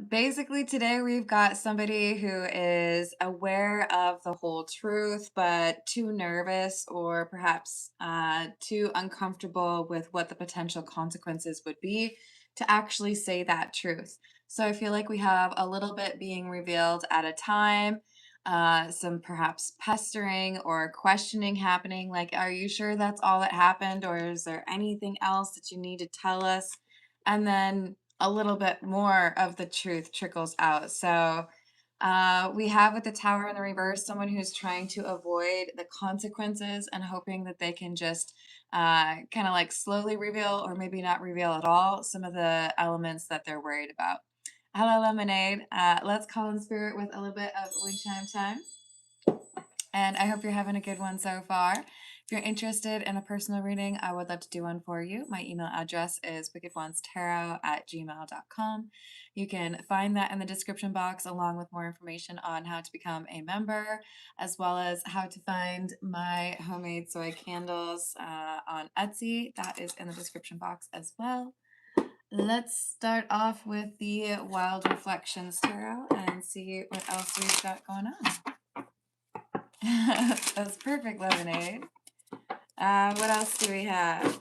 Basically, today we've got somebody who is aware of the whole truth, but too nervous or perhaps too uncomfortable with what the potential consequences would be to actually say that truth. So I feel like we have a little bit being revealed at a time, some perhaps pestering or questioning happening. Like, are you sure that's all that happened, or is there anything else that you need to tell us? And then a little bit more of the truth trickles out. So we have with the tower in the reverse someone who's trying to avoid the consequences and hoping that they can just kind of like slowly reveal or maybe not reveal at all some of the elements that they're worried about. Hello, Lemonade. Let's call in spirit with a little bit of wind chime time. And I hope you're having a good one so far. If you're interested in a personal reading, I would love to do one for you. My email address is wickedonestarot@gmail.com. You can find that in the description box, along with more information on how to become a member, as well as how to find my homemade soy candles on Etsy. That is in the description box as well. Let's start off with the Wild Reflections Tarot and see what else we've got going on. That's perfect, Lemonade. What else do we have?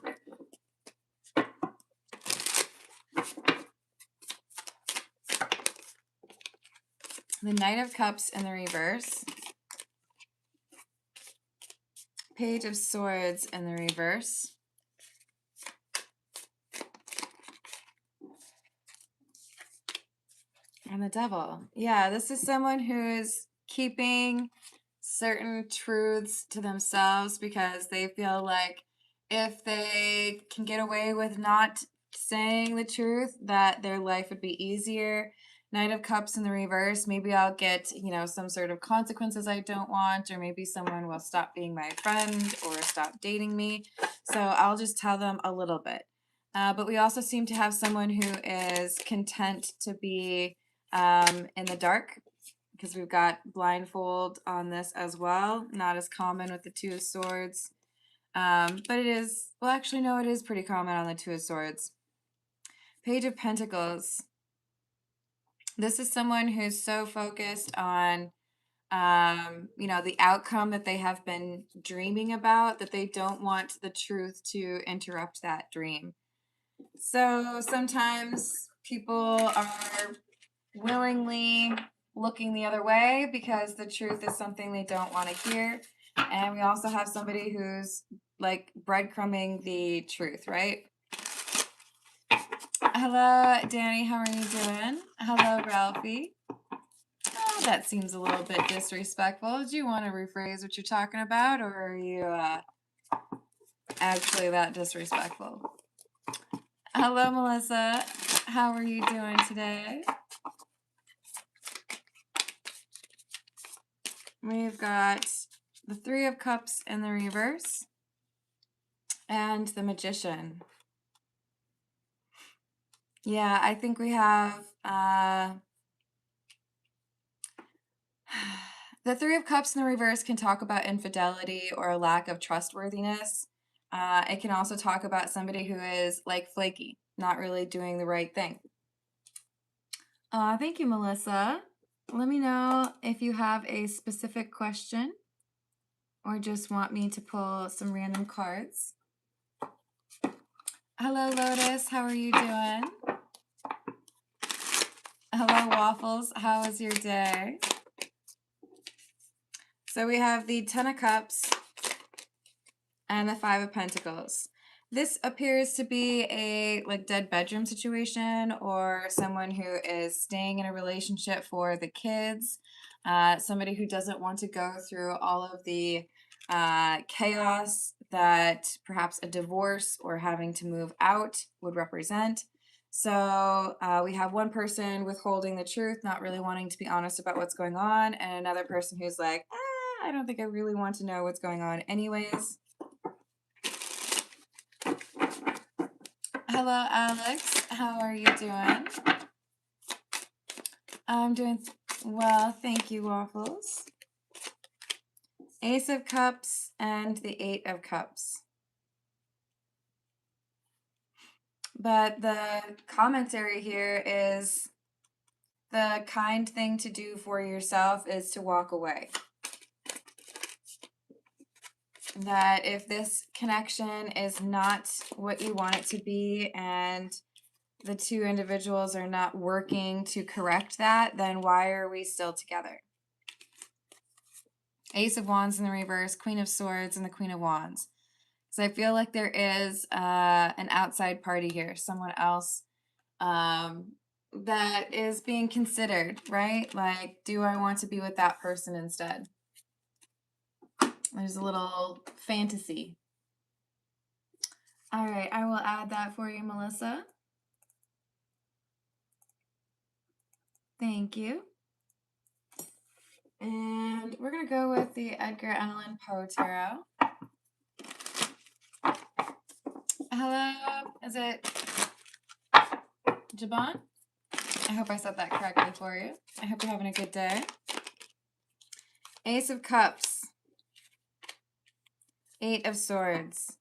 The Knight of Cups in the reverse. Page of Swords in the reverse. And the Devil. Yeah, this is someone who is keeping certain truths to themselves because they feel like if they can get away with not saying the truth, that their life would be easier. Knight of Cups in the reverse, maybe I'll get, some sort of consequences I don't want, or maybe someone will stop being my friend or stop dating me. So I'll just tell them a little bit. But we also seem to have someone who is content to be in the dark, because we've got blindfold on this as well. Not as common with the Two of Swords. But it is, well, actually, no, it is pretty common on the Two of Swords. Page of Pentacles. This is someone who's so focused on, the outcome that they have been dreaming about that they don't want the truth to interrupt that dream. So sometimes people are willingly looking the other way because the truth is something they don't want to hear. And we also have somebody who's like breadcrumbing the truth, right? Hello, Danny. How are you doing? Hello, Ralphie. Oh, that seems a little bit disrespectful. Do you want to rephrase what you're talking about, or are you actually that disrespectful? Hello, Melissa. How are you doing today? We've got the Three of Cups in the reverse and the Magician. Yeah, I think we have the Three of Cups in the reverse can talk about infidelity or a lack of trustworthiness. It can also talk about somebody who is like flaky, not really doing the right thing. Thank you, Melissa. Let me know if you have a specific question or just want me to pull some random cards. Hello, Lotus. How are you doing? Hello, Waffles. How was your day? So we have the Ten of Cups and the Five of Pentacles. This appears to be a dead bedroom situation, or someone who is staying in a relationship for the kids, somebody who doesn't want to go through all of the chaos that perhaps a divorce or having to move out would represent. So we have one person withholding the truth, not really wanting to be honest about what's going on, and another person who's like, I don't think I really want to know what's going on anyways. Hello, Alex. How are you doing? I'm doing well, thank you, Waffles. Ace of Cups and the Eight of Cups. But the commentary here is the kind thing to do for yourself is to walk away. That if this connection is not what you want it to be and the two individuals are not working to correct that, then why are we still together? Ace of Wands in the reverse, Queen of Swords, and the Queen of Wands. So I feel like there is an outside party here, someone else that is being considered, right? Like, do I want to be with that person instead? There's a little fantasy. All right, I will add that for you, Melissa. Thank you. And we're going to go with the Edgar Allan Poe Tarot. Hello, is it Jabon? I hope I said that correctly for you. I hope you're having a good day. Ace of Cups. Eight of Swords.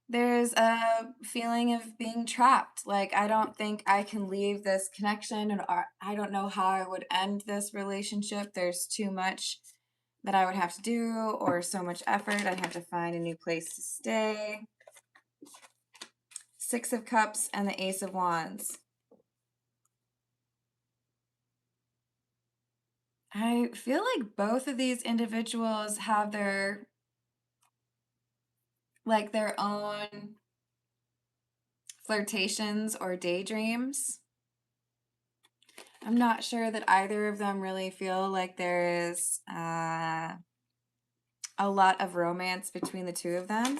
There's a feeling of being trapped. Like, I don't think I can leave this connection, and I don't know how I would end this relationship. There's too much that I would have to do, or so much effort. I'd have to find a new place to stay. Six of Cups and the Ace of Wands. I feel like both of these individuals have their own flirtations or daydreams. I'm not sure that either of them really feel like there is a lot of romance between the two of them.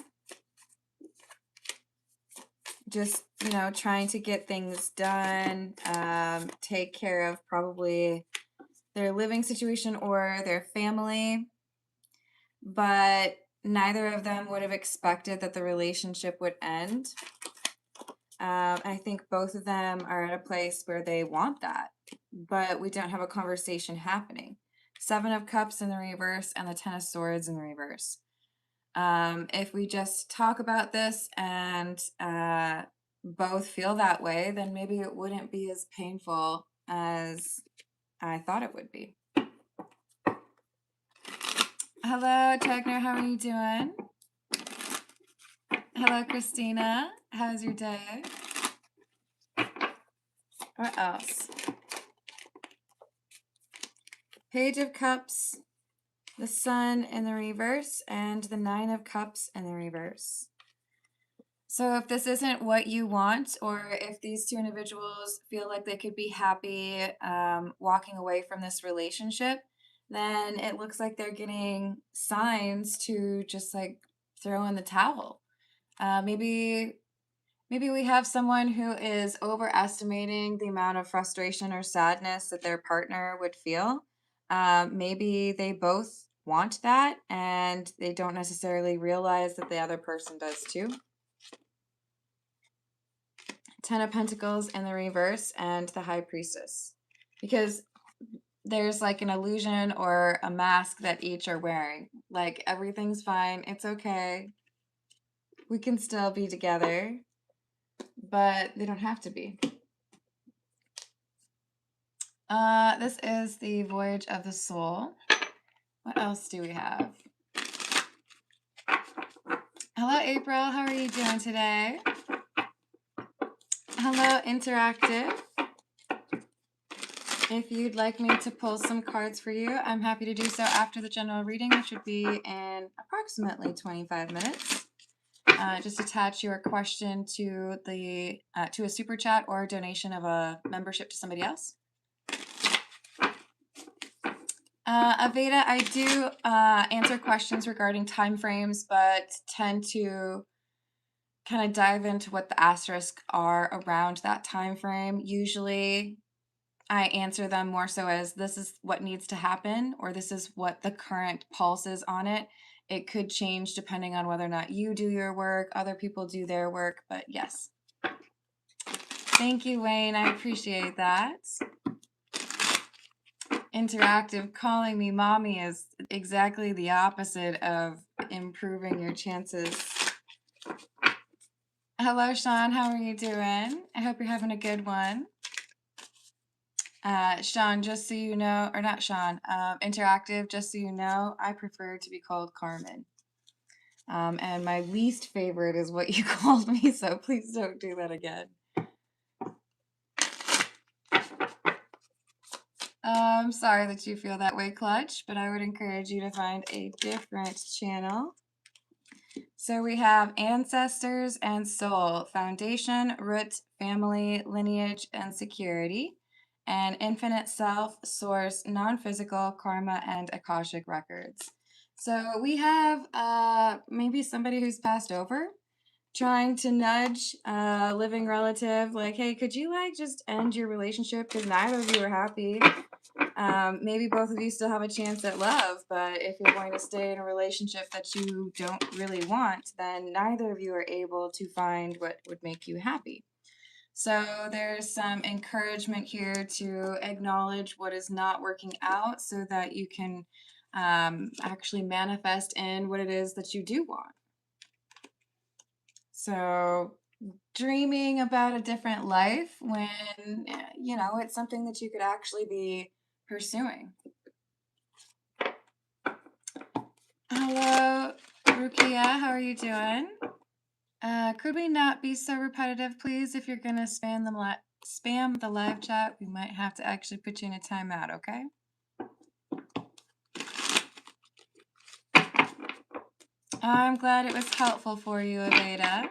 Just, you know, trying to get things done, take care of probably their living situation or their family. But neither of them would have expected that the relationship would end. I think both of them are at a place where they want that, but we don't have a conversation happening. Seven of Cups in the reverse and the Ten of Swords in the reverse. If we just talk about this and both feel that way, then maybe it wouldn't be as painful as I thought it would be. Hello, Tegner, how are you doing? Hello, Christina. How's your day? What else? Page of Cups, the Sun in the reverse, and the Nine of Cups in the reverse. So if this isn't what you want, or if these two individuals feel like they could be happy walking away from this relationship, then it looks like they're getting signs to just like throw in the towel. Maybe we have someone who is overestimating the amount of frustration or sadness that their partner would feel. Maybe they both want that and they don't necessarily realize that the other person does too. Ten of Pentacles in the reverse and the High Priestess. Because there's like an illusion or a mask that each are wearing. Like, everything's fine. It's okay. We can still be together. But they don't have to be. This is the Voyage of the Soul. What else do we have? Hello, April. How are you doing today? Hello, Interactive. If you'd like me to pull some cards for you, I'm happy to do so after the general reading, which would be in approximately 25 minutes. Just attach your question to the to a super chat or a donation of a membership to somebody else. Aveda, I do answer questions regarding timeframes, but tend to kind of dive into what the asterisks are around that time frame. Usually I answer them more so as this is what needs to happen, or this is what the current pulse is on it. It could change depending on whether or not you do your work, other people do their work, but yes. Thank you, Wayne. I appreciate that. Interactive calling me mommy is exactly the opposite of improving your chances. Hello, Sean. How are you doing? I hope you're having a good one. Sean, just so you know, or not Sean, Interactive, just so you know, I prefer to be called Carmen. And my least favorite is what you called me, so please don't do that again. I'm sorry that you feel that way, Clutch, but I would encourage you to find a different channel. So we have ancestors and soul, foundation, root, family, lineage, and security, and infinite self, source, non-physical, karma, and Akashic records. So we have maybe somebody who's passed over trying to nudge a living relative, like, hey, could you like just end your relationship because neither of you are happy? Maybe both of you still have a chance at love, but if you're going to stay in a relationship that you don't really want, then neither of you are able to find what would make you happy. So there's some encouragement here to acknowledge what is not working out so that you can actually manifest in what it is that you do want. So dreaming about a different life when, you know, it's something that you could actually be pursuing. Hello, Rukia. How are you doing? Could we not be so repetitive, please? If you're going to spam the live chat, we might have to actually put you in a timeout, okay? I'm glad it was helpful for you, Aveda.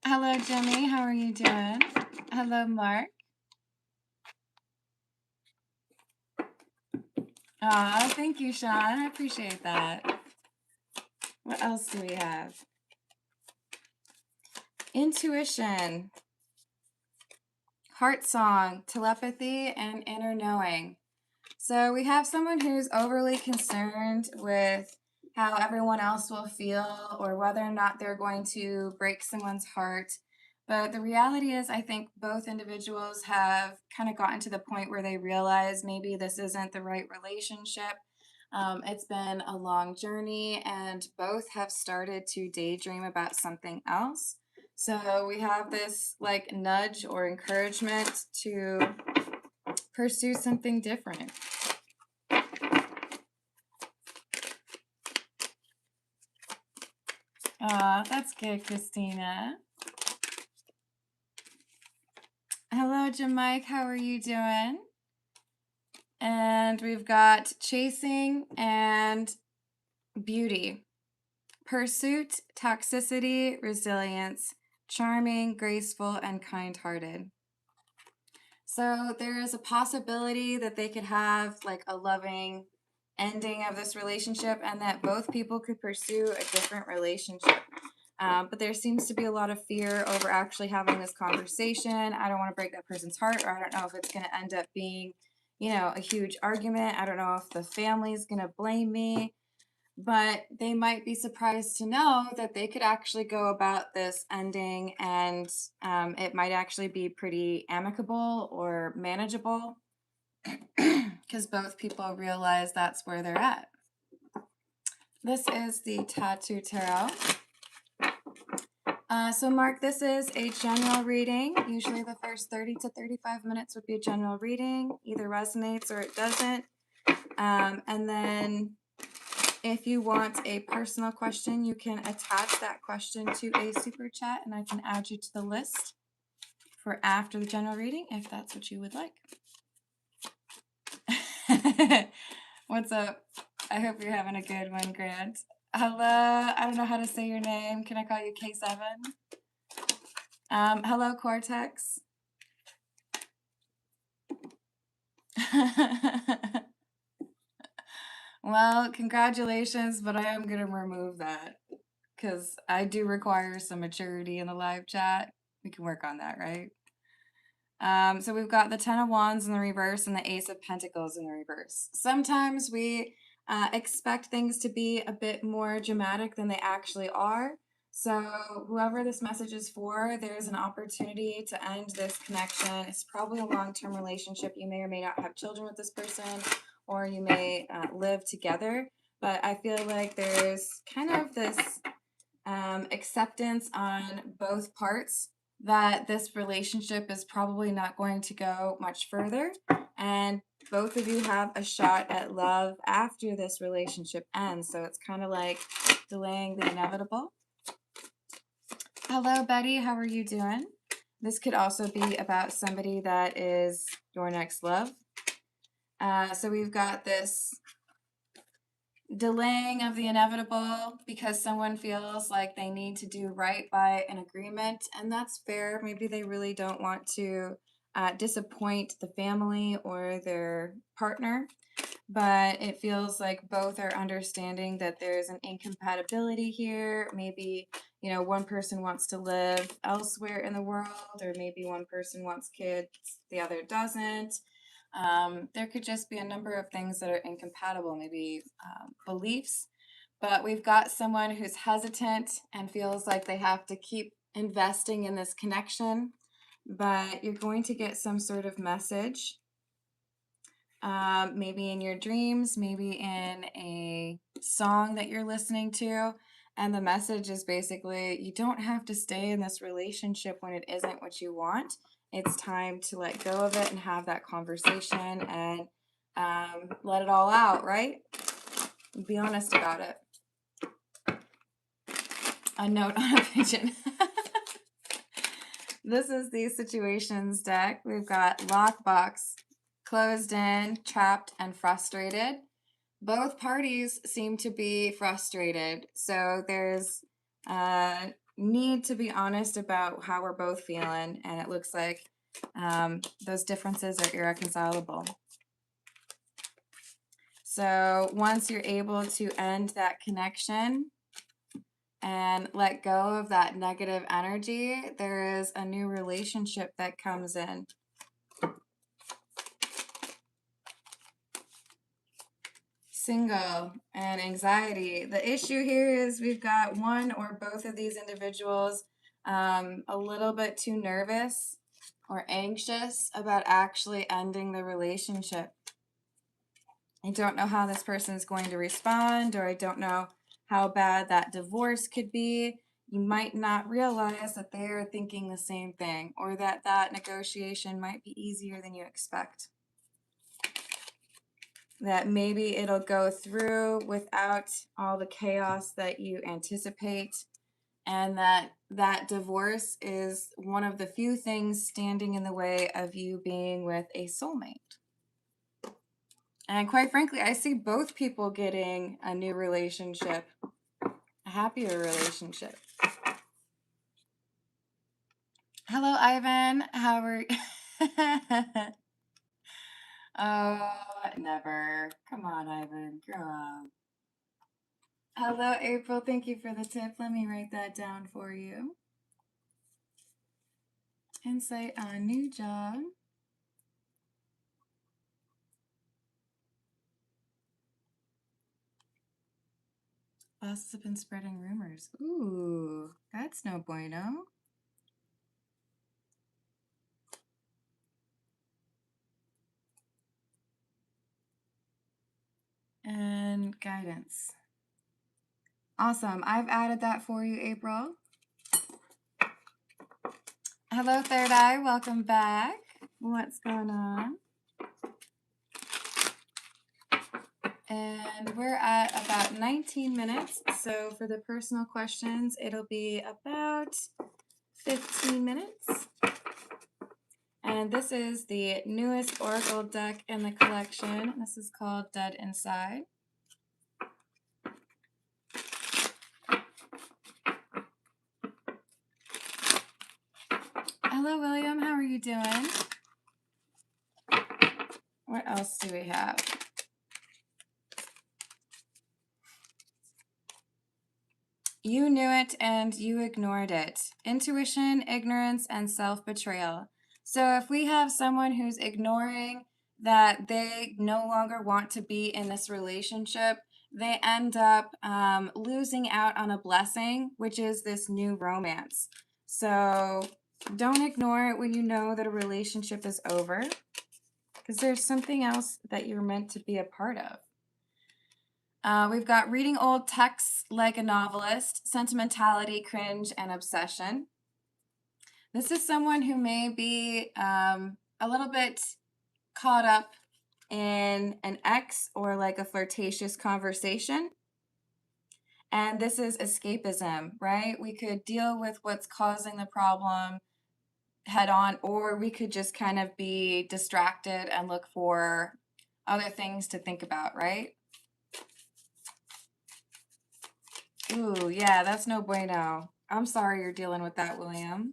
Hello, Jimmy. How are you doing? Hello, Mark. Aw, thank you, Sean. I appreciate that. What else do we have? Intuition, heart song, telepathy, and inner knowing. So we have someone who's overly concerned with how everyone else will feel or whether or not they're going to break someone's heart. But the reality is, I think both individuals have kind of gotten to the point where they realize maybe this isn't the right relationship. It's been a long journey, and both have started to daydream about something else. So we have this like nudge or encouragement to pursue something different. That's good, Christina. Hello, Jim Mike. How are you doing? And we've got chasing and beauty, pursuit, toxicity, resilience, charming, graceful, and kind-hearted. So there is a possibility that they could have like a loving ending of this relationship and that both people could pursue a different relationship. But there seems to be a lot of fear over actually having this conversation. I don't want to break that person's heart, or I don't know if it's going to end up being, you know, a huge argument. I don't know if the family's going to blame me, but they might be surprised to know that they could actually go about this ending and it might actually be pretty amicable or manageable because both people realize that's where they're at. This is the Tattoo Tarot. So Mark, this is a general reading. Usually the first 30 to 35 minutes would be a general reading. Either resonates or it doesn't. And then if you want a personal question, you can attach that question to a super chat and I can add you to the list for after the general reading if that's what you would like. What's up? I hope you're having a good one, Grant. Hello, I don't know how to say your name. Can I call you K7? Hello, Cortex. Well, congratulations, but I am going to remove that because I do require some maturity in the live chat. We can work on that, right? So we've got the Ten of Wands in the reverse and the Ace of Pentacles in the reverse. Sometimes we expect things to be a bit more dramatic than they actually are. So whoever this message is for, there's an opportunity to end this connection. It's probably a long-term relationship. You may or may not have children with this person, or you may live together. But I feel like there's kind of this acceptance on both parts that this relationship is probably not going to go much further, and both of you have a shot at love after this relationship ends. So it's kind of like delaying the inevitable. Hello, Betty. How are you doing? This could also be about somebody that is your next love. So we've got this delaying of the inevitable because someone feels like they need to do right by an agreement, and that's fair. Maybe they really don't want to disappoint the family or their partner, but it feels like both are understanding that there's an incompatibility here. Maybe, one person wants to live elsewhere in the world, or maybe one person wants kids, the other doesn't. There could just be a number of things that are incompatible, maybe beliefs, but we've got someone who's hesitant and feels like they have to keep investing in this connection, but you're going to get some sort of message, maybe in your dreams, maybe in a song that you're listening to. And the message is basically, you don't have to stay in this relationship when it isn't what you want. It's time to let go of it and have that conversation and let it all out, right? Be honest about it. A note on a pigeon. This is the situations deck. We've got lockbox, closed in, trapped, and frustrated. Both parties seem to be frustrated, so there's a need to be honest about how we're both feeling, and it looks like those differences are irreconcilable. So once you're able to end that connection and let go of that negative energy, there is a new relationship that comes in. Single and anxiety. The issue here is we've got one or both of these individuals a little bit too nervous or anxious about actually ending the relationship. I don't know how this person is going to respond, or I don't know how bad that divorce could be. You might not realize that they are thinking the same thing, or that that negotiation might be easier than you expect. That maybe it'll go through without all the chaos that you anticipate, and that divorce is one of the few things standing in the way of you being with a soulmate. And quite frankly, I see both people getting a new relationship, a happier relationship. Hello, Ivan. How are you? Oh, never. Come on, Ivan. Grow up. Hello, April. Thank you for the tip. Let me write that down for you. Insight on new job. Bosses have been spreading rumors. Ooh, that's no bueno. And guidance. Awesome. I've added that for you, April. Hello, Third Eye. Welcome back. What's going on? And we're at about 19 minutes. So for the personal questions, it'll be about 15 minutes. And this is the newest Oracle deck in the collection. This is called Dead Inside. Hello, William. How are you doing? What else do we have? You knew it and you ignored it. Intuition, ignorance, and self-betrayal. So if we have someone who's ignoring that they no longer want to be in this relationship, they end up losing out on a blessing, which is this new romance. So don't ignore it when you know that a relationship is over, because there's something else that you're meant to be a part of. We've got reading old texts like a novelist, sentimentality, cringe, and obsession. This is someone who may be a little bit caught up in an ex or like a flirtatious conversation. And this is escapism, right? We could deal with what's causing the problem head on, or we could just kind of be distracted and look for other things to think about, right? Ooh, yeah, that's no bueno. I'm sorry you're dealing with that, William.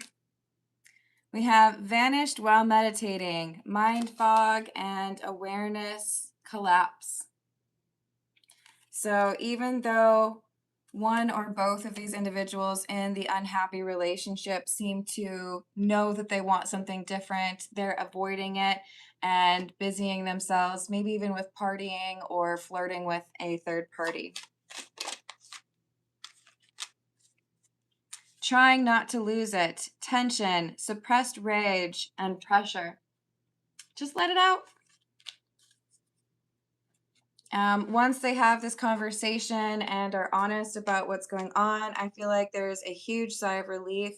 We have vanished while meditating, mind fog, and awareness collapse. So even though one or both of these individuals in the unhappy relationship seem to know that they want something different, they're avoiding it and busying themselves, maybe even with partying or flirting with a third party. Trying not to lose it, tension, suppressed rage, and pressure. Just let it out. Once they have this conversation and are honest about what's going on, I feel like there's a huge sigh of relief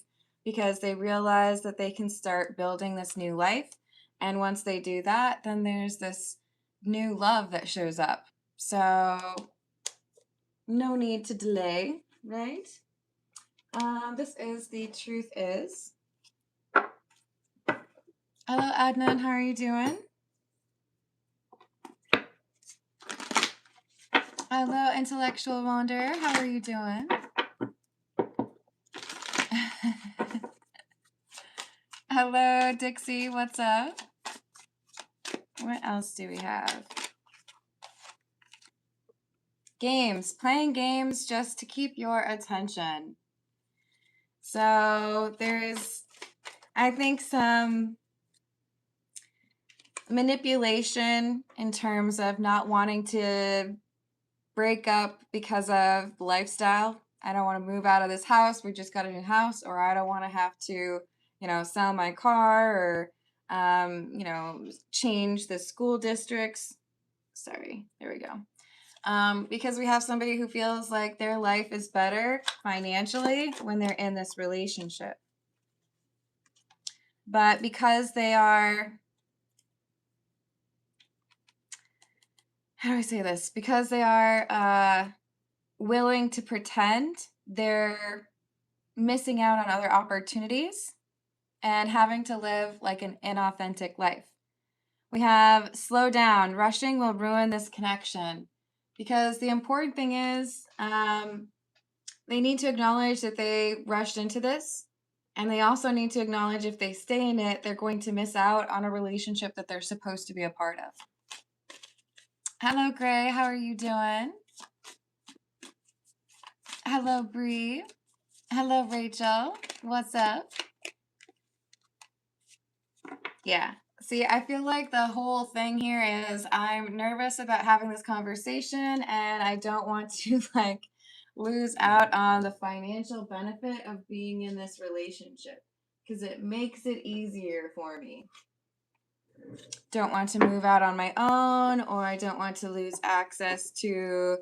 because they realize that they can start building this new life. And once they do that, then there's this new love that shows up. So no need to delay, right? This is the truth is. Hello, Adnan. How are you doing? Hello, Intellectual Wonder. How are you doing? Hello, Dixie. What's up? What else do we have? Games. Playing games just to keep your attention. So there's, I think, some manipulation in terms of not wanting to break up because of lifestyle. I don't want to move out of this house. We just got a new house, or I don't want to have to, sell my car or, change the school districts. Sorry, there we go. Because we have somebody who feels like their life is better financially when they're in this relationship. But because they are, how do I say this? Because they are willing to pretend, they're missing out on other opportunities and having to live like an inauthentic life. We have slow down. Rushing will ruin this connection. Because the important thing is they need to acknowledge that they rushed into this. And they also need to acknowledge if they stay in it, they're going to miss out on a relationship that they're supposed to be a part of. Hello, Gray. How are you doing? Hello, Bree. Hello, Rachel. What's up? Yeah. See, I feel like the whole thing here is I'm nervous about having this conversation and I don't want to lose out on the financial benefit of being in this relationship because it makes it easier for me. Don't want to move out on my own, or I don't want to lose access to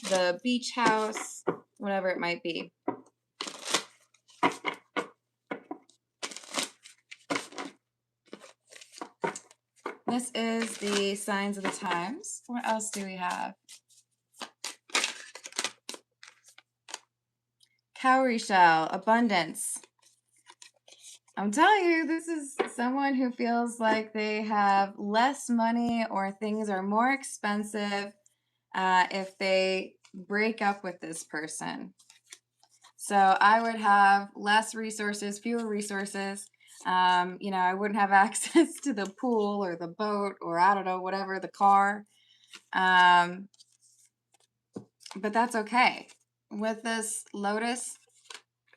the beach house, whatever it might be. This is the signs of the times. What else do we have? Cowrie shell, abundance. I'm telling you, this is someone who feels like they have less money or things are more expensive if they break up with this person. So I would have less resources, fewer resources. I wouldn't have access to the pool or the boat or I don't know, whatever, the car. But that's okay. With this Lotus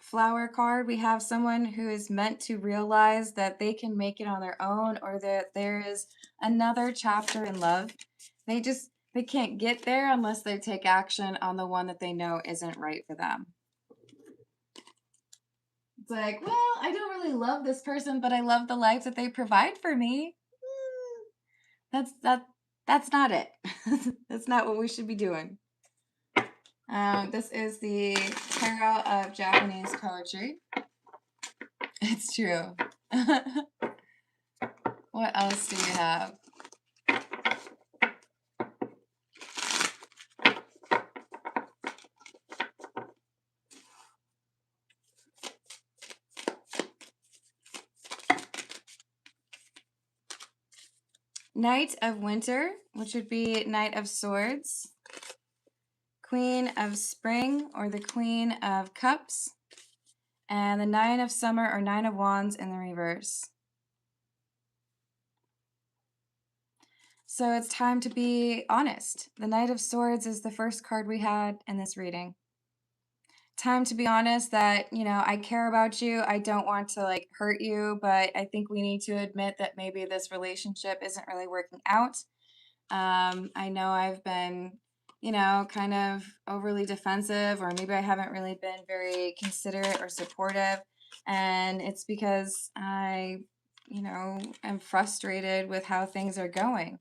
flower card, we have someone who is meant to realize that they can make it on their own or that there is another chapter in love. They can't get there unless they take action on the one that they know isn't right for them. It's like, well, I don't really love this person, but I love the life that they provide for me. That's not it. That's not what we should be doing. This is the tarot of Japanese poetry. It's true. What else do we have? Knight of Winter, which would be Knight of Swords. Queen of Spring, or the Queen of Cups. And the Nine of Summer, or Nine of Wands in the reverse. So it's time to be honest. The Knight of Swords is the first card we had in this reading. Time to be honest that, I care about you. I don't want to like hurt you, but I think we need to admit that maybe this relationship isn't really working out. I know I've been, kind of overly defensive, or maybe I haven't really been very considerate or supportive. And it's because I, am frustrated with how things are going.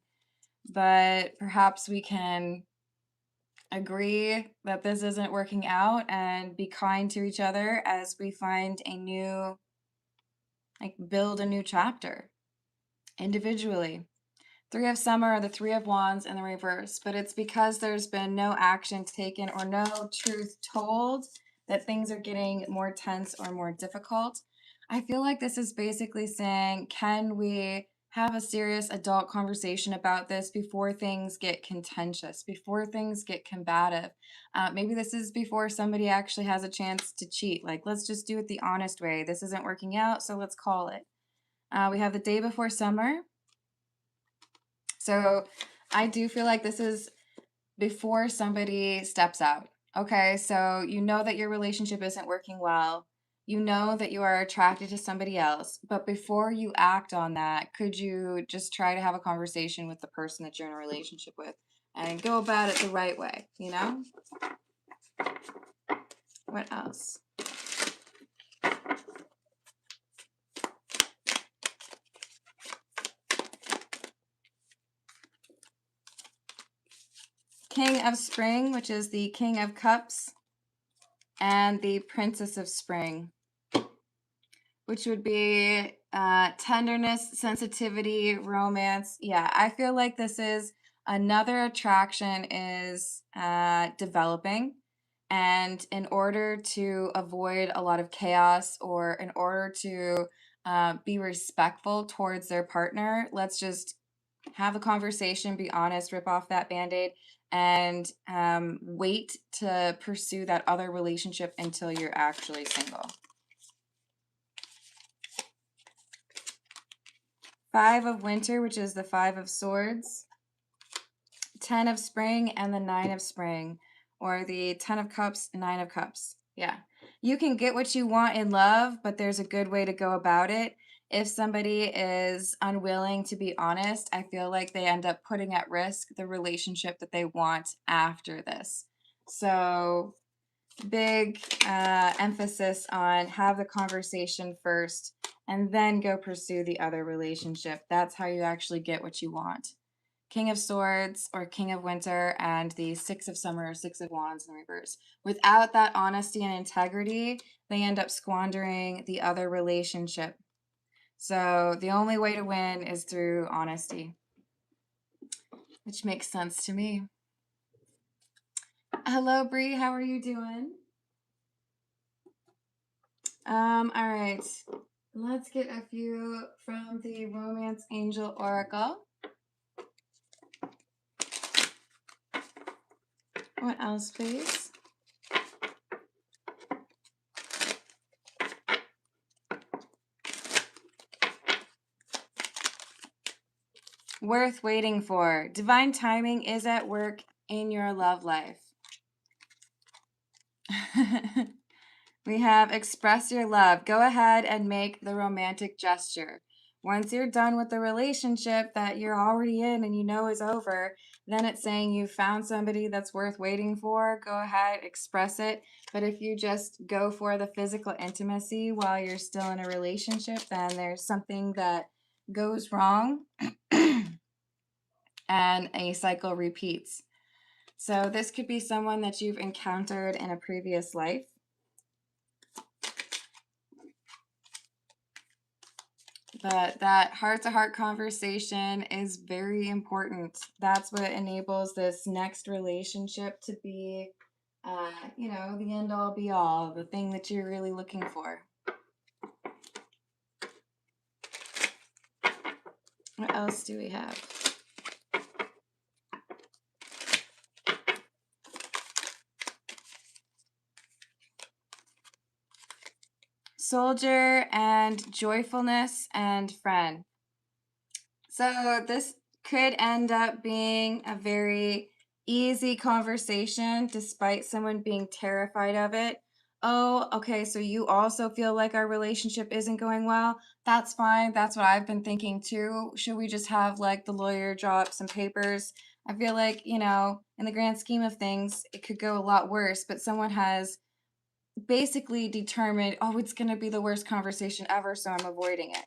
But perhaps we can agree that this isn't working out and be kind to each other as we find a new, build a new chapter individually. Three of Summer, or the Three of Wands in the reverse, but it's because there's been no action taken or no truth told that things are getting more tense or more difficult. I feel like this is basically saying, can we have a serious adult conversation about this before things get contentious, before things get combative? Maybe this is before somebody actually has a chance to cheat. Like, let's just do it the honest way. This isn't working out, so let's call it. We have the Day Before Summer. So I do feel like this is before somebody steps out. Okay, so you know that your relationship isn't working well. You know that you are attracted to somebody else. But before you act on that, could you just try to have a conversation with the person that you're in a relationship with and go about it the right way, What else? King of Spring, which is the King of Cups, and the Princess of Spring, which would be tenderness, sensitivity, romance. Yeah, I feel like this is another attraction is developing. And in order to avoid a lot of chaos, or in order to be respectful towards their partner, let's just have a conversation, be honest, rip off that band-aid, and wait to pursue that other relationship until you're actually single. Five of Winter, which is the Five of Swords. 10 of Spring and the 9 of Spring, or the 10 of Cups, 9 of Cups. Yeah. You can get what you want in love, but there's a good way to go about it. If somebody is unwilling to be honest, I feel like they end up putting at risk the relationship that they want after this. So big emphasis on have the conversation first and then go pursue the other relationship. That's how you actually get what you want. King of Swords, or King of Winter, and the Six of Summer, or Six of Wands in reverse. Without that honesty and integrity, they end up squandering the other relationship. So the only way to win is through honesty, which makes sense to me. Hello, Bree. How are you doing? All right. Let's get a few from the Romance Angel Oracle. What else, please? Worth waiting for. Divine timing is at work in your love life. We have express your love. Go ahead and make the romantic gesture. Once you're done with the relationship that you're already in and you know is over, then it's saying you found somebody that's worth waiting for. Go ahead, express it. But if you just go for the physical intimacy while you're still in a relationship, then there's something that goes wrong and a cycle repeats. So this could be someone that you've encountered in a previous life. But that heart-to-heart conversation is very important. That's what enables this next relationship to be, you know, the end-all be-all, the thing that you're really looking for. What else do we have? Soldier and joyfulness and friend. So this could end up being a very easy conversation despite someone being terrified of it. Oh, okay, so you also feel like our relationship isn't going well? That's fine. That's what I've been thinking too. Should we just have like the lawyer draw up some papers? I feel like, you know, in the grand scheme of things, it could go a lot worse, but someone has basically determined, oh, it's going to be the worst conversation ever, so I'm avoiding it.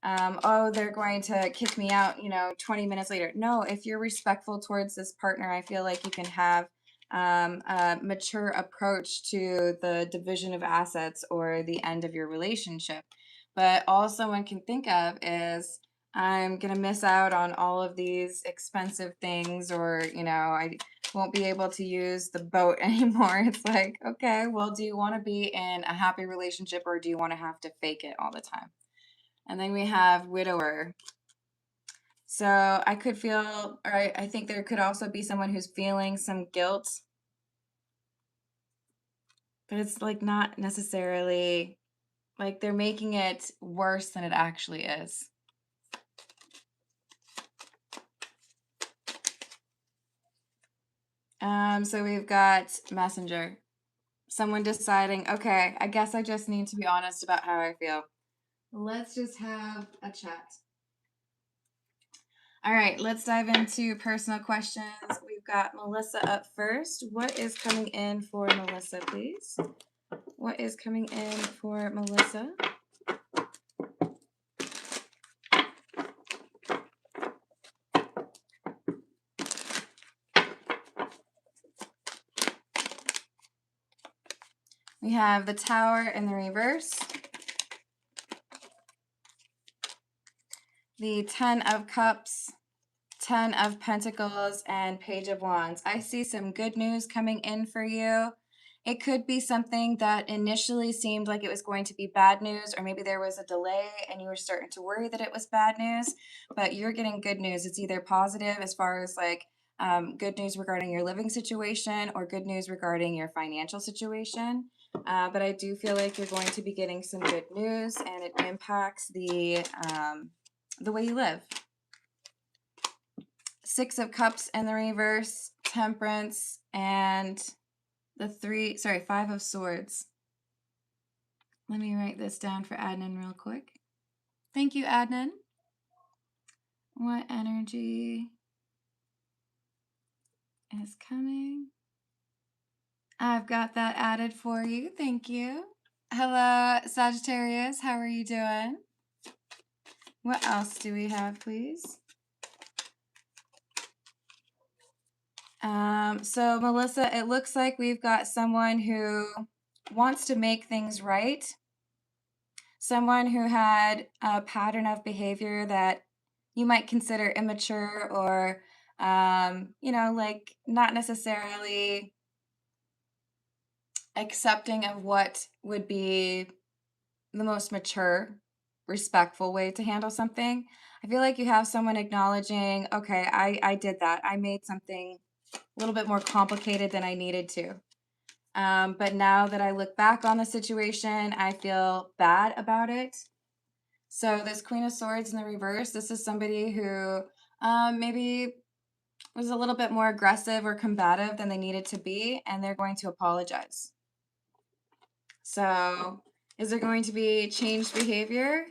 Oh, they're going to kick me out, you know, 20 minutes later. No, if you're respectful towards this partner, I feel like you can have a mature approach to the division of assets or the end of your relationship. But all someone can think of is, I'm going to miss out on all of these expensive things, or, you know, I won't be able to use the boat anymore. It's like, okay, well, do you want to be in a happy relationship, or do you want to have to fake it all the time? And then we have widower. So I could feel, or I think there could also be someone who's feeling some guilt, but it's like not necessarily like they're making it worse than it actually is. So we've got messenger. Someone deciding, okay, I guess I just need to be honest about how I feel. Let's just have a chat. All right, let's dive into personal questions. We've got Melissa up first. What is coming in for Melissa, please? What is coming in for Melissa? We have the Tower in the reverse, the Ten of Cups, Ten of Pentacles, and Page of Wands. I see some good news coming in for you. It could be something that initially seemed like it was going to be bad news, or maybe there was a delay and you were starting to worry that it was bad news, but you're getting good news. It's either positive as far as like good news regarding your living situation, or good news regarding your financial situation. But I do feel like you're going to be getting some good news, and it impacts the way you live. Six of Cups in the reverse, Temperance, and Five of Swords. Let me write this down for Adnan real quick. Thank you, Adnan. What energy is coming? I've got that added for you. Thank you. Hello, Sagittarius. How are you doing? What else do we have, please? So Melissa, it looks like we've got someone who wants to make things right. Someone who had a pattern of behavior that you might consider immature, or, you know, like not necessarily accepting of what would be the most mature, respectful way to handle something. I feel like you have someone acknowledging, okay, I did that. I made something a little bit more complicated than I needed to. But now that I look back on the situation, I feel bad about it. So this Queen of Swords in the reverse, this is somebody who maybe was a little bit more aggressive or combative than they needed to be, and they're going to apologize. So is there going to be changed behavior?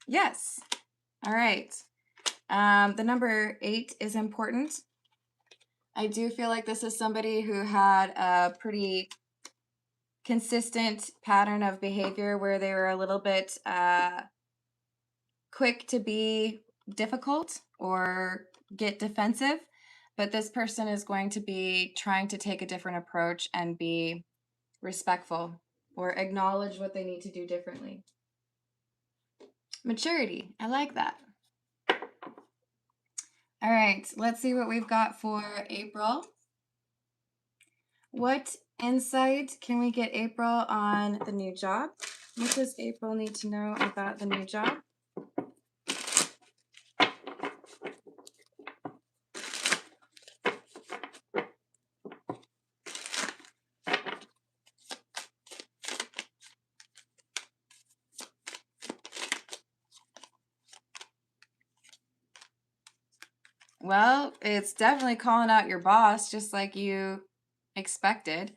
Yes. All right. The number 8 is important. I do feel like this is somebody who had a pretty consistent pattern of behavior where they were a little bit quick to be difficult, or get defensive, but this person is going to be trying to take a different approach and be respectful or acknowledge what they need to do differently. Maturity. I like that. All right, let's see what we've got for April. What insight can we get April on the new job? What does April need to know about the new job? Well, it's definitely calling out your boss, just like you expected.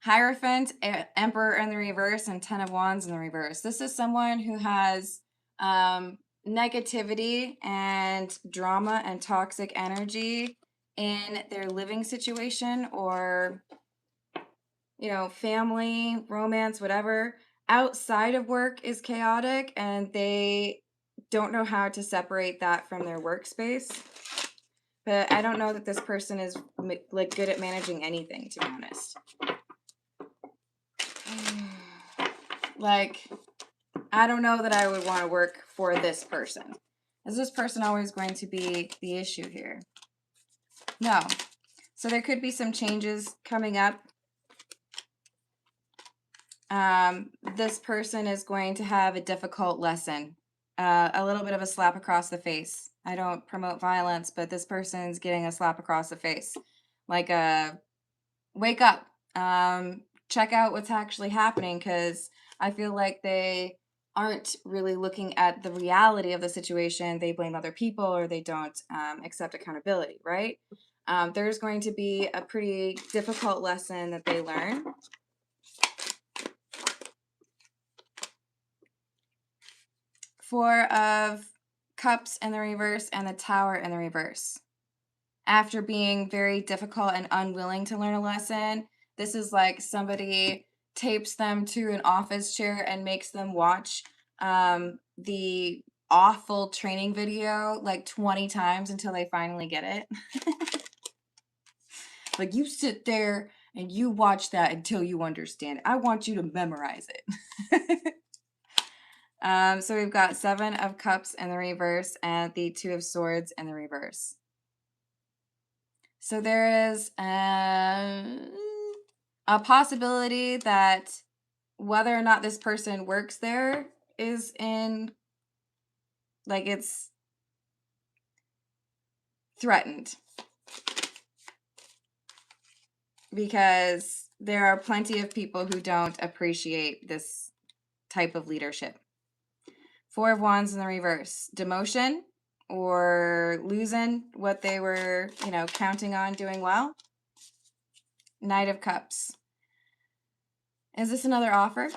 Hierophant, Emperor in the reverse, and Ten of Wands in the reverse. This is someone who has negativity and drama and toxic energy in their living situation, or, you know, family, romance, whatever. Outside of work is chaotic, and they don't know how to separate that from their workspace. But I don't know that this person is like good at managing anything, to be honest. Like, I don't know that I would want to work for this person. Is this person always going to be the issue here? No. So there could be some changes coming up. This person is going to have a difficult lesson. A little bit of a slap across the face. I don't promote violence, but this person's getting a slap across the face. Like a wake up. Check out what's actually happening, because I feel like they aren't really looking at the reality of the situation. They blame other people, or they don't accept accountability, right? There's going to be a pretty difficult lesson that they learn. Four of Cups in the reverse and the Tower in the reverse. After being very difficult and unwilling to learn a lesson, this is like somebody tapes them to an office chair and makes them watch the awful training video like 20 times until they finally get it. Like, you sit there and you watch that until you understand it. I want you to memorize it. So we've got Seven of Cups in the reverse and the Two of Swords in the reverse. So there is a possibility that whether or not this person works there is in, like, it's threatened. Because there are plenty of people who don't appreciate this type of leadership. Four of Wands in the reverse. Demotion, or losing what they were, you know, counting on doing well. Knight of Cups. Is this another offer?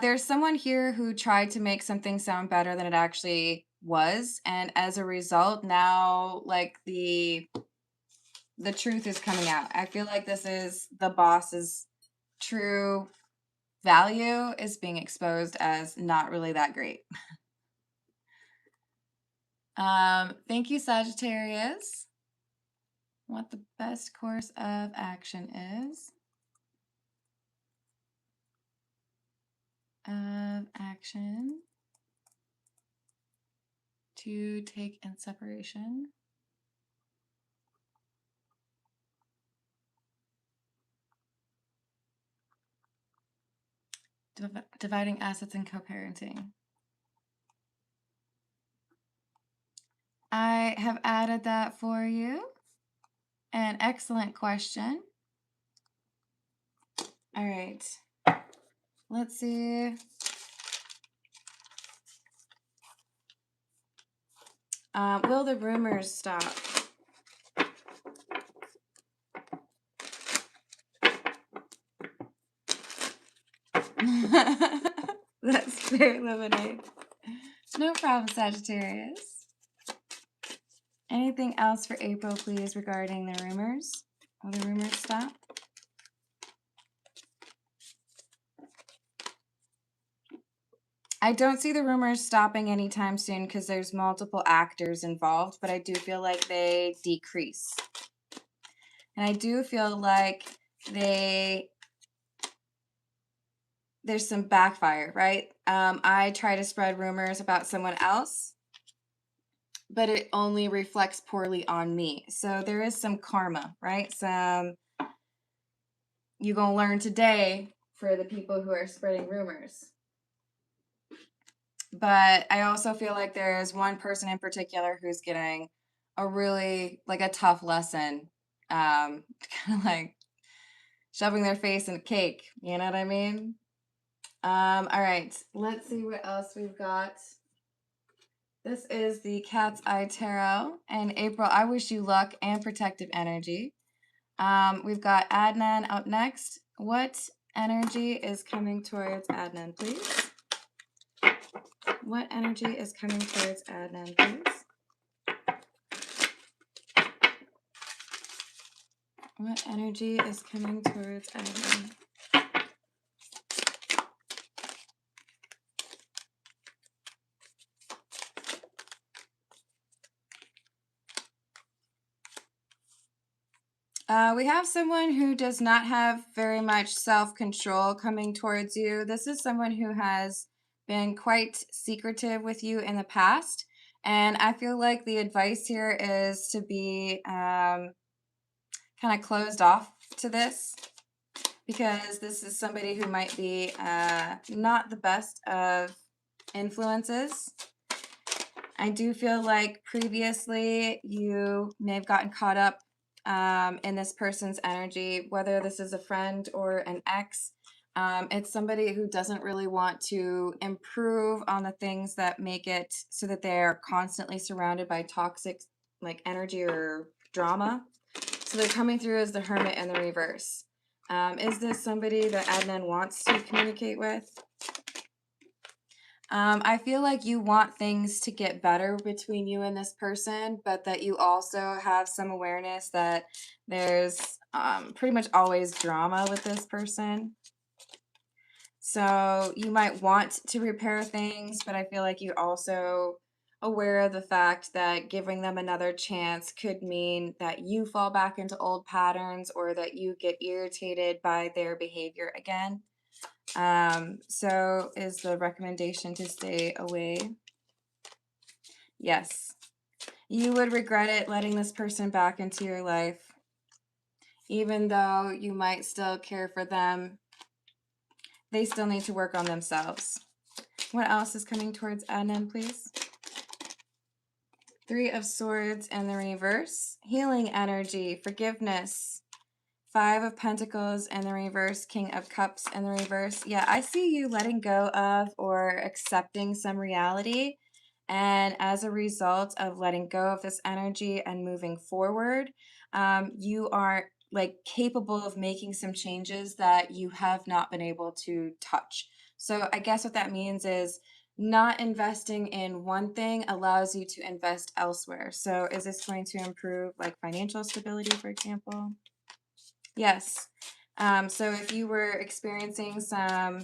There's someone here who tried to make something sound better than it actually was, and as a result, now, like, the truth is coming out. I feel like this is the boss's true value is being exposed as not really that great. Thank you, Sagittarius. What the best course of action is. Of action to take in separation. Dividing assets and co-parenting. I have added that for you. An excellent question. All right. Let's see. Will the rumors stop? That's very lemonade. No problem, Sagittarius. Anything else for April, please, regarding the rumors? Will the rumors stop? I don't see the rumors stopping anytime soon because there's multiple actors involved, but I do feel like they decrease. And I do feel like there's some backfire, right? I try to spread rumors about someone else, but it only reflects poorly on me. So there is some karma, right? You're going to learn today for the people who are spreading rumors. But I also feel like there's one person in particular who's getting a really, like a tough lesson, kind of like shoving their face in a cake. You know what I mean? All right, let's see what else we've got. This is the Cat's Eye Tarot. And April, I wish you luck and protective energy. We've got Adnan up next. What energy is coming towards Adnan, please? What energy is coming towards Adnan, please? What energy is coming towards Adnan? We have someone who does not have very much self-control coming towards you. This is someone who has been quite secretive with you in the past. And I feel like the advice here is to be kind of closed off to this, because this is somebody who might be not the best of influences. I do feel like previously you may have gotten caught up in this person's energy, whether this is a friend or an ex. It's somebody who doesn't really want to improve on the things that make it so that they're constantly surrounded by toxic like energy or drama. So they're coming through as the Hermit in the reverse. Is this somebody that Adnan wants to communicate with? I feel like you want things to get better between you and this person, but that you also have some awareness that there's pretty much always drama with this person. So you might want to repair things, but I feel like you're also aware of the fact that giving them another chance could mean that you fall back into old patterns or that you get irritated by their behavior again. So is the recommendation to stay away? Yes. You would regret it letting this person back into your life. Even though you might still care for them, they still need to work on themselves. What else is coming towards Adnan, please? Three of Swords in the reverse. Healing energy, forgiveness. Five of Pentacles in the reverse, King of Cups in the reverse. Yeah, I see you letting go of or accepting some reality. And as a result of letting go of this energy and moving forward, you are like capable of making some changes that you have not been able to touch. So I guess what that means is not investing in one thing allows you to invest elsewhere. So is this going to improve like financial stability, for example? Yes. So if you were experiencing some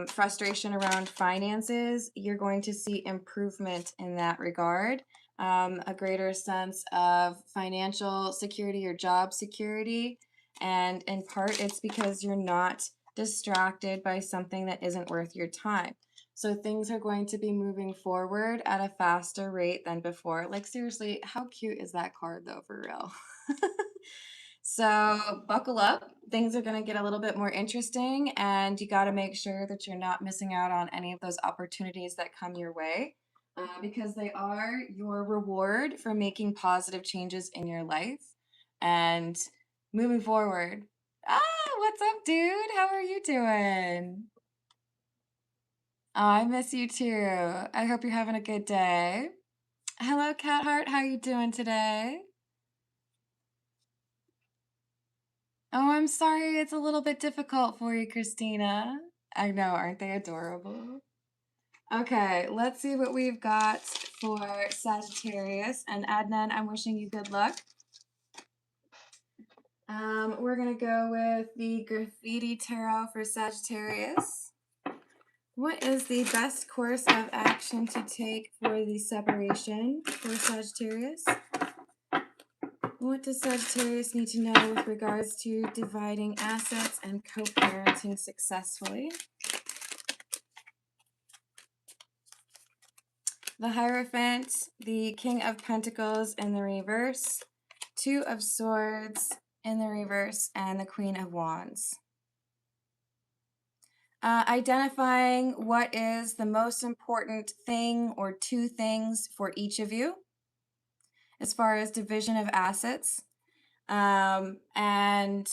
frustration around finances, you're going to see improvement in that regard. A greater sense of financial security or job security. And in part, it's because you're not distracted by something that isn't worth your time. So things are going to be moving forward at a faster rate than before. Like, seriously, how cute is that card, though, for real? So buckle up. Things are going to get a little bit more interesting, and you got to make sure that you're not missing out on any of those opportunities that come your way, because they are your reward for making positive changes in your life and moving forward. Ah, what's up, dude? How are you doing? Oh, I miss you too. I hope you're having a good day. Hello, Cat Heart. How you doing today? Oh, I'm sorry. It's a little bit difficult for you, Christina. I know, aren't they adorable? Okay, let's see what we've got for Sagittarius. And Adnan, I'm wishing you good luck. We're going to go with the Graffiti Tarot for Sagittarius. What is the best course of action to take for the separation for Sagittarius? What does Sagittarius need to know with regards to dividing assets and co-parenting successfully? The Hierophant, the King of Pentacles in the reverse, Two of Swords in the reverse, and the Queen of Wands. Identifying what is the most important thing or two things for each of you as far as division of assets, and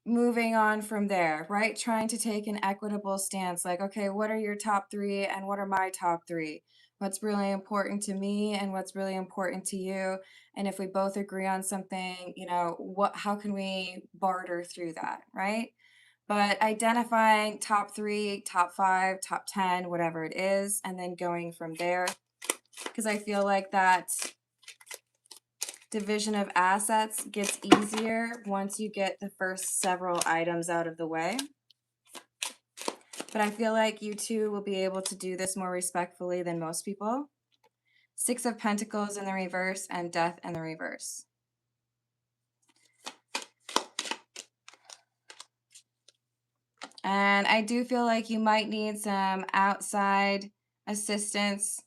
moving on from there, right? Trying to take an equitable stance, like, okay, what are your top three and what are my top three? What's really important to me and what's really important to you? And if we both agree on something, you know, how can we barter through that, right? But identifying top three, top five, top 10, whatever it is, and then going from there. Because I feel like that division of assets gets easier once you get the first several items out of the way. But I feel like you two will be able to do this more respectfully than most people. Six of Pentacles in the reverse and Death in the reverse. And I do feel like you might need some outside assistance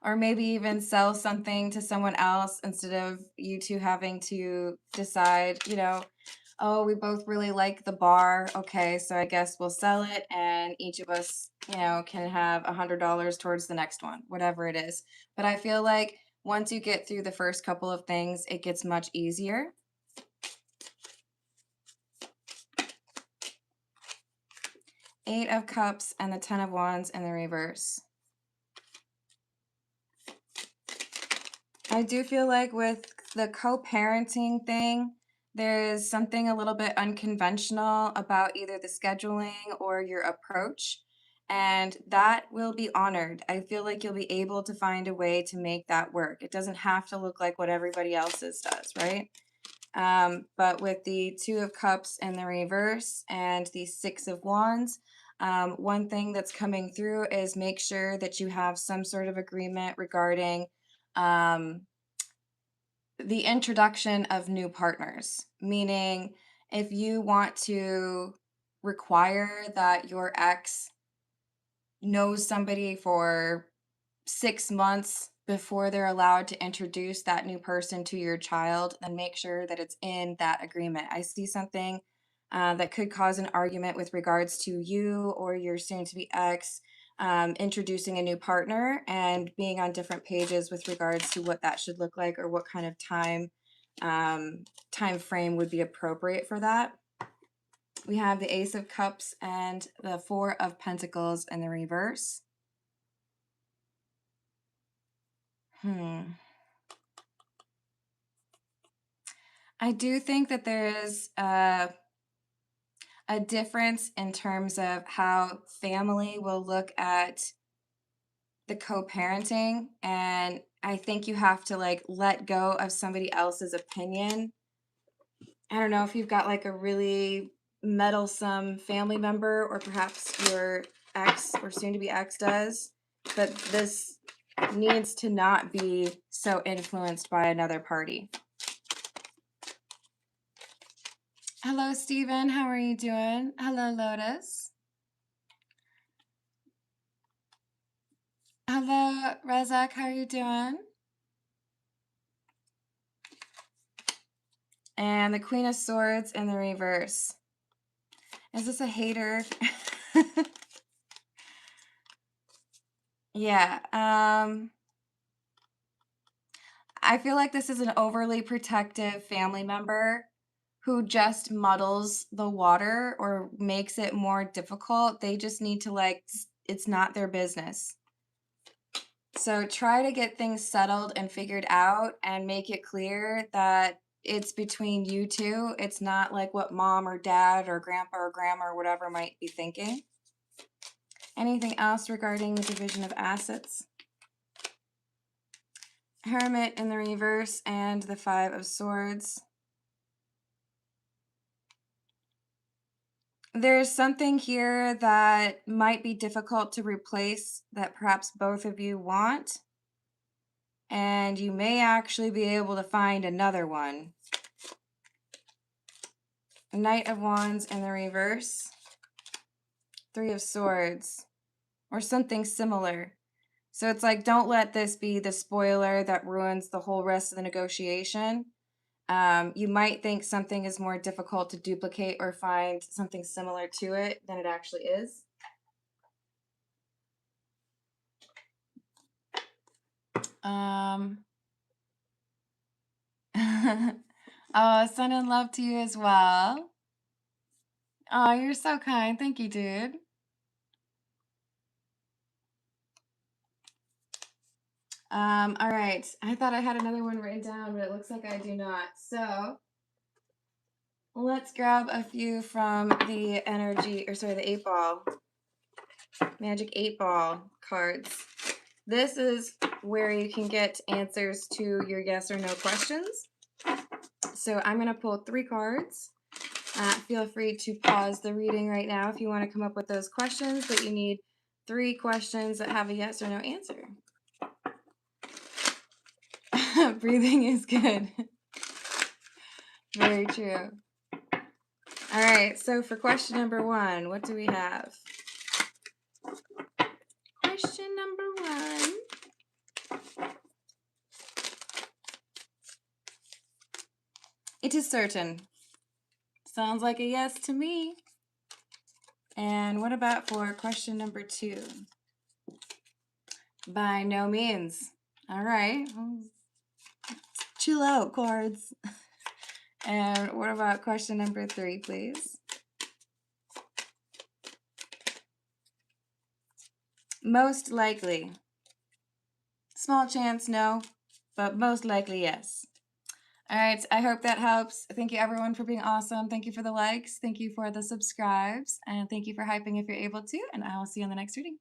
or maybe even sell something to someone else instead of you two having to decide, you know, oh, we both really like the bar. Okay, so I guess we'll sell it and each of us, you know, can have $100 towards the next one, whatever it is. But I feel like once you get through the first couple of things, it gets much easier. Eight of Cups and the Ten of Wands in the reverse. I do feel like with the co-parenting thing, there is something a little bit unconventional about either the scheduling or your approach, and that will be honored. I feel like you'll be able to find a way to make that work. It doesn't have to look like what everybody else's does, right? But with the Two of Cups in the reverse and the Six of Wands, one thing that's coming through is make sure that you have some sort of agreement regarding the introduction of new partners, meaning if you want to require that your ex knows somebody for 6 months before they're allowed to introduce that new person to your child, then make sure that it's in that agreement. I see something that could cause an argument with regards to you or your soon to be ex introducing a new partner and being on different pages with regards to what that should look like or what kind of time frame would be appropriate for that. We have the Ace of Cups and the Four of Pentacles in the reverse. I do think that there is a difference in terms of how family will look at the co-parenting, and I think you have to like let go of somebody else's opinion. I don't know if you've got like a really meddlesome family member or perhaps your ex or soon to be ex does, but this needs to not be so influenced by another party. Hello, Stephen. How are you doing? Hello, Lotus. Hello, Razak. How are you doing? And the Queen of Swords in the reverse. Is this a hater? Yeah. I feel like this is an overly protective family member who just muddles the water or makes it more difficult. They just need to like, it's not their business. So try to get things settled and figured out and make it clear that it's between you two. It's not like what mom or dad or grandpa or grandma or whatever might be thinking. Anything else regarding the division of assets? Hermit in the reverse and the Five of Swords. There's something here that might be difficult to replace that perhaps both of you want, and you may actually be able to find another one. Knight of Wands in the reverse, Three of Swords, or something similar. So it's like, don't let this be the spoiler that ruins the whole rest of the negotiation. You might think something is more difficult to duplicate or find something similar to it than it actually is. Oh, sun and love to you as well. Oh, you're so kind. Thank you, dude. All right. I thought I had another one written down, but it looks like I do not. So let's grab a few from the energy, or sorry, the 8-ball, Magic 8-ball cards. This is where you can get answers to your yes or no questions. So I'm going to pull 3 cards. Feel free to pause the reading right now if you want to come up with those questions, but you need 3 questions that have a yes or no answer. Breathing is good. Very true. All right, so for question number 1, what do we have? Question number 1. It is certain. Sounds like a yes to me. And what about for question number 2? By no means. All right. Chill out, cards. And what about question number 3, please? Most likely. Small chance, no, but most likely, yes. All right, I hope that helps. Thank you, everyone, for being awesome. Thank you for the likes. Thank you for the subscribes. And thank you for hyping if you're able to. And I will see you on the next reading.